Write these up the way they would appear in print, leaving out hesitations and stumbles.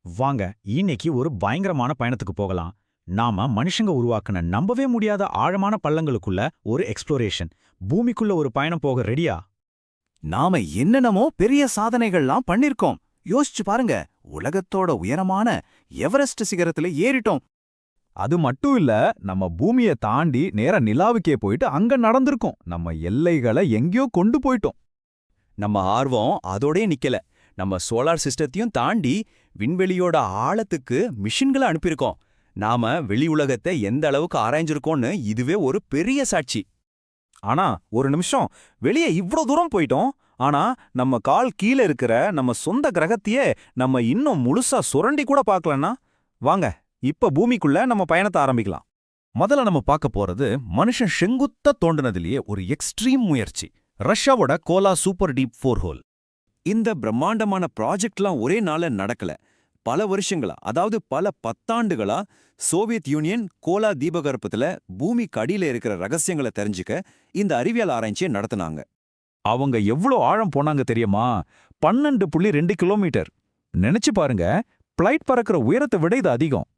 வாங்க இன்னைக்கு ஒரு பயங்கரமான பயணத்துக்கு போகலாம். நாம மனுஷங்க உருவாக்குன நம்பவே முடியாத ஆழமான பள்ளங்களுக்குள்ள ஒரு எக்ஸ்ப்ளோரேஷன். பூமிக்குள்ள ஒரு பயணம் போக ரெடியா? நாம என்னென்னமோ பெரிய சாதனைகள்லாம் பண்ணிருக்கோம். யோசிச்சு பாருங்க, உலகத்தோட உயரமான எவரெஸ்ட் சிகரத்துல ஏறிட்டோம். அது மட்டும் இல்ல, நம்ம பூமியை தாண்டி நேரா நிலாவுக்கே போயிட்டு அங்க நடந்திருக்கோம். நம்ம எல்லைகளை எங்கேயோ கொண்டு போயிட்டோம். நம்ம ஆர்வம் அதோடே நிக்கல. நம்ம சோலார் சிஸ்டத்தையும் தாண்டி விண்வெளியோட ஆழத்துக்கு மிஷின்களை அனுப்பியிருக்கோம். நாம வெளி உலகத்தை எந்த அளவுக்கு ஆராய்ஞ்சிருக்கோம்னு இதுவே ஒரு பெரிய சாட்சி. ஆனா ஒரு நிமிஷம், வெளியே இவ்ளோ தூரம் போயிட்டோம். ஆனா நம்ம கால் கீழே இருக்கிற நம்ம சொந்த கிரகத்தையே நம்ம இன்னும் முழுசா சுரண்டி கூட பார்க்கலன்னா, வாங்க இப்ப பூமிக்குள்ள நம்ம பயணத்தை ஆரம்பிக்கலாம். முதல்ல நம்ம பார்க்க போறது மனுஷன் செங்குத்த தோண்டுனதிலேயே ஒரு எக்ஸ்ட்ரீம் முயற்சி, ரஷ்யாவோட கோலா சூப்பர் டீப் 4 ஹோல். இந்த பிரம்மாண்டமான ப்ராஜெக்ட்லாம் ஒரே நாள்ல நடக்கல. பல வருஷங்களா, அதாவது பல பத்தாண்டுகளா சோவியத் யூனியன் கோலா தீபகற்பத்துல பூமிக்கு அடியில இருக்கிற ரகசியங்களை தெரிஞ்சுக்க இந்த அறிவியல் ஆராய்ச்சியை நடத்தினாங்க. அவங்க எவ்வளோ ஆழம் போனாங்க தெரியுமா? 12.2 கிலோமீட்டர். நினைச்சு பாருங்க, பிளைட் பறக்கிற உயரத்தை விட இது அதிகம்.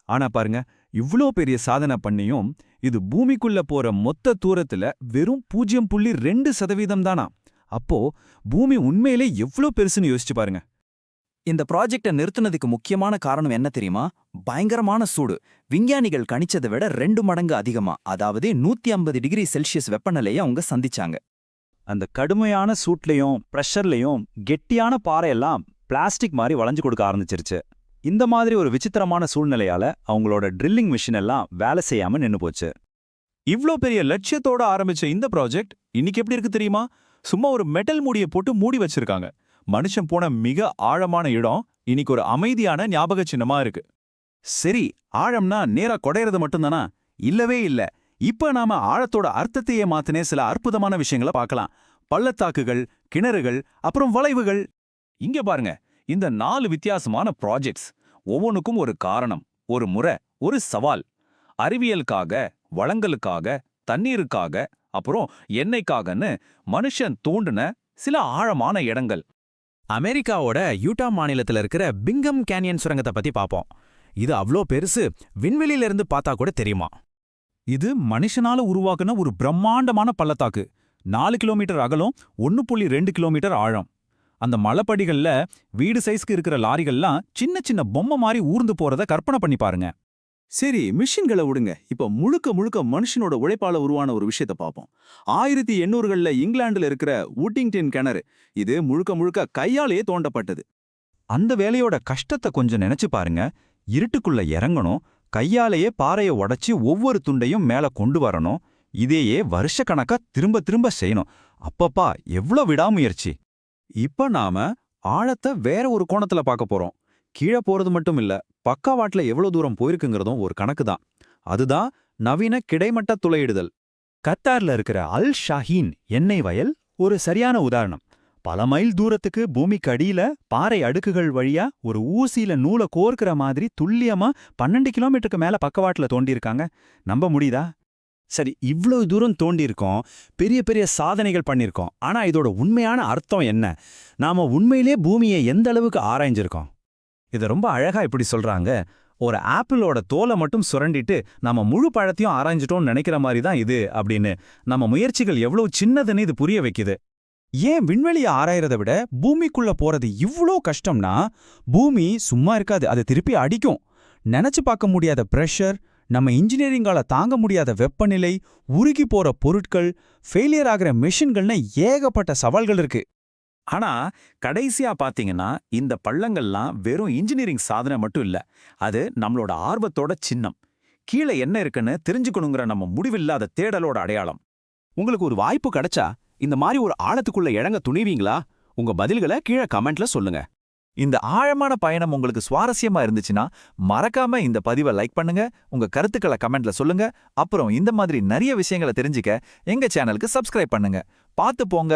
ஆனா பாருங்க, இவ்ளோ பெரிய சாதனை பண்ணியும் இது பூமிக்குள்ள போற மொத்த தூரத்துல வெறும் 0.2% தானா. அப்போ பூமி உண்மையிலே எவ்ளோ பெருசுன்னு யோசிச்சு பாருங்க. இந்த ப்ராஜெக்டை நிறுத்தினதுக்கு முக்கியமான காரணம் என்ன தெரியுமா? பயங்கரமான சூடு. விஞ்ஞானிகள் கணிச்சதை விட 2 மடங்கு அதிகமா, அதாவது 150 டிகிரி செல்சியஸ் வெப்பநிலையை அவங்க சந்திச்சாங்க. அந்த கடுமையான சூட்லயும் பிரஷர்லயும் கெட்டியான பாறையெல்லாம் பிளாஸ்டிக் மாதிரி வளைஞ்சு கொடுக்க ஆரம்பிச்சிருச்சு. இந்த மாதிரி ஒரு விசித்திரமான சூழ்நிலையால அவங்களோட ட்ரில்லிங் மிஷின் எல்லாம் வேலை செய்யாம நின்னு போச்சு. இவ்ளோ பெரிய லட்சியத்தோட ஆரம்பிச்ச இந்த ப்ராஜெக்ட் இன்னைக்கு எப்படி இருக்கு தெரியுமா? சும்மா ஒரு மெட்டல் மூடியை போட்டு மூடி வச்சிருக்காங்க. மனுஷன் போன மிக ஆழமான இடம் இன்னைக்கு ஒரு அமைதியான ஞாபக சின்னமா இருக்கு. சரி, ஆழம்னா நேரா கொடையறது மட்டும்தானா? இல்லவே இல்ல. இப்ப நாம ஆழத்தோட அர்த்தத்தையே மாத்தினே சில அற்புதமான விஷயங்களை பார்க்கலாம். பள்ளத்தாக்குகள், கிணறுகள், அப்புறம் வளைவுகள். இங்க பாருங்க, இந்த 4 வித்தியாசமான ப்ராஜெக்ட்ஸ் ஒவ்வொன்றுக்கும் ஒரு காரணம், ஒரு முறை, ஒரு சவால். அறிவியலுக்காக, வளங்களுக்காக, தண்ணீருக்காக, அப்புறம் எண்ணெய்க்காகன்னு மனுஷன் தோண்டுன சில ஆழமான இடங்கள். அமெரிக்காவோட யூட்டா மாநிலத்துல இருக்கிற பிங்கம் கேனியன் சுரங்கத்தை பத்தி பாப்போம். இது அவ்ளோ பெருசு, விண்வெளியில இருந்து பார்த்தா கூட தெரியுமா? இது மனுஷனால உருவாக்குன ஒரு பிரம்மாண்டமான பள்ளத்தாக்கு. 4 கிலோமீட்டர் அகலம், 1.2 கிலோமீட்டர் ஆழம். அந்த மலைப்படிகள்ல வீடு சைஸ்க்கு இருக்கிற லாரிகள்லாம் சின்ன சின்ன பொம்மை மாதிரி ஊர்ந்து போறத கற்பனை பண்ணி பாருங்க. சரி, மிஷின்களை விடுங்க. இப்ப முழுக்க முழுக்க மனுஷனோட உழைப்பால உருவான ஒரு விஷயத்த பார்ப்போம். 1800கள்ல இங்கிலாந்துல இருக்கிற வூட்டிங்டன் கிணறு. இது முழுக்க முழுக்க கையாலேயே தோண்டப்பட்டது. அந்த வேலையோட கஷ்டத்தை கொஞ்சம் நினைச்சு பாருங்க. இருட்டுக்குள்ள இறங்கணும், கையாலேயே பாறையை உடைச்சு ஒவ்வொரு துண்டையும் மேல கொண்டு வரணும். இதையே வருஷக்கணக்கா திரும்ப திரும்ப செய்யணும். அப்பப்பா, எவ்ளோ விடாமுயற்சி! இப்ப நாம ஆழத்தை வேற ஒரு கோணத்துல பார்க்க போறோம். கீழே போறது மட்டும் இல்ல, பக்காவாட்ல எவ்வளவு தூரம் போயிருக்குங்கிறதும் ஒரு கணக்கு தான். அதுதான் நவீன கிடைமட்ட துளையிடுதல். கத்தார்ல இருக்கிற அல் ஷாஹீன் எண்ணெய் வயல் ஒரு சரியான உதாரணம். பல மைல் தூரத்துக்கு பூமிக்கு அடியில பாறை அடுக்குகள் வழியா ஒரு ஊசியில நூலை கோர்க்கிற மாதிரி துல்லியமா 12 கிலோமீட்டருக்கு மேல பக்கவாட்டுல தோண்டியிருக்காங்க. நம்ப முடியுதா? சரி, இவ்வளவு தூரம் தோண்டியிருக்கோம், பெரிய பெரிய சாதனைகள் பண்ணியிருக்கோம். ஆனா இதோட உண்மையான அர்த்தம் என்ன? நாம உண்மையிலே பூமியை எந்த அளவுக்கு ஆராய்ஞ்சிருக்கோம்? இதை ரொம்ப அழகா இப்படி சொல்றாங்க. ஒரு ஆப்பிளோட தோலை மட்டும் சுரண்டிட்டு நம்ம முழு பழத்தையும் ஆராய்ஞ்சிட்டோம்னு நினைக்கிற மாதிரி தான் இது அப்படின்னு. நம்ம முயற்சிகள் எவ்வளவு சின்னதுன்னு இது புரிய வைக்குது. ஏன் விண்வெளியை ஆராயறதை விட பூமிக்குள்ள போறது இவ்ளோ கஷ்டம்னா, பூமி சும்மா இருக்காது, அது திருப்பி அடிக்கும். நினைச்சு பார்க்க முடியாத பிரஷர், நம்ம இன்ஜினியரிங்கால தாங்க முடியாத வெப்பநிலை, உருகி போற பொருட்கள், ஃபெயிலியர் ஆகிற மெஷின்கள்னு ஏகப்பட்ட சவால்கள் இருக்கு. ஆனா கடைசியா பாத்தீங்கன்னா, இந்த பள்ளங்கள்லாம் வெறும் இன்ஜினியரிங் சாதனை மட்டும் இல்ல, அது நம்மளோட ஆர்வத்தோட சின்னம். கீழே என்ன இருக்குன்னு தெரிஞ்சுக்கணுங்கிற நம்ம முடிவில்லாத தேடலோட அடையாளம். உங்களுக்கு ஒரு வாய்ப்பு கிடைச்சா இந்த மாதிரி ஒரு ஆழத்துக்குள்ள இறங்க துணிவீங்களா? உங்க பதில்களை கீழே கமெண்ட்ல சொல்லுங்க. இந்த ஆழமான பயணம் உங்களுக்கு சுவாரஸ்யமா இருந்துச்சுன்னா மறக்காம இந்த பதிவை லைக் பண்ணுங்க, உங்க கருத்துக்களை கமெண்ட்ல சொல்லுங்க. அப்புறம் இந்த மாதிரி நிறைய விஷயங்களை தெரிஞ்சுக்க எங்க சேனலுக்கு சப்ஸ்கிரைப் பண்ணுங்க. பார்த்து போங்க.